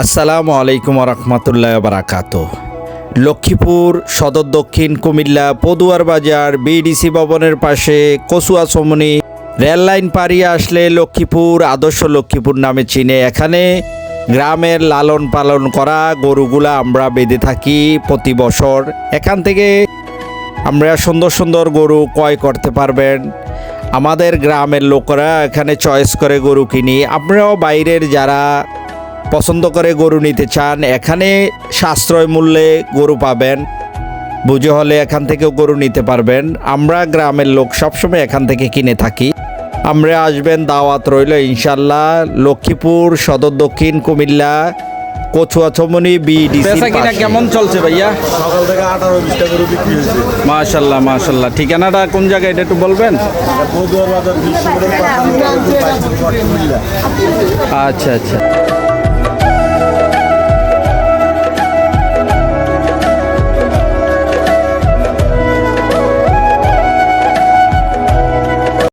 আসসালামু আলাইকুম রহমতুল্লাহ বারাকাত। লক্ষ্মীপুর সদর দক্ষিণ কুমিল্লা পদুয়ার বাজার বিডিসি ভবনের পাশে কচুয়া চমনি রেললাইন পাড়িয়ে আসলে লক্ষ্মীপুর আদর্শ লক্ষ্মীপুর নামে চিনে। এখানে গ্রামের লালন পালন করা গরুগুলা আমরা বেঁধে থাকি প্রতি বছর। এখান থেকে আমরা সুন্দর সুন্দর গরু ক্রয় করতে পারবেন। আমাদের গ্রামের লোকেরা এখানে চয়েস করে গরু কিনি। আপনারাও বাইরের যারা পছন্দ করে গরু নিতে চান এখানে সাশ্রয় মূল্যে গরু পাবেন। বুঝে হলে এখান থেকেও গরু নিতে পারবেন। আমরা গ্রামের লোক সবসময় এখান থেকে কিনে থাকি। আমরা আসবেন, দাওয়াত রইল ইনশাল্লাহ। লক্ষ্মীপুর সদর দক্ষিণ কুমিল্লা কচুয়া চমনি বিডিসি। বেচাকিনা কেমন চলছে ভাইয়া? সকাল থেকে 18-20টা গরু বিক্রি হয়েছে। মাশাল্লাহ মাশাল্লাহ। ঠিকানাটা কোন জায়গায় এটা একটু বলবেন? পদুয়ার বাজার বিশ্ববিদ্যালয়। আচ্ছা আচ্ছা।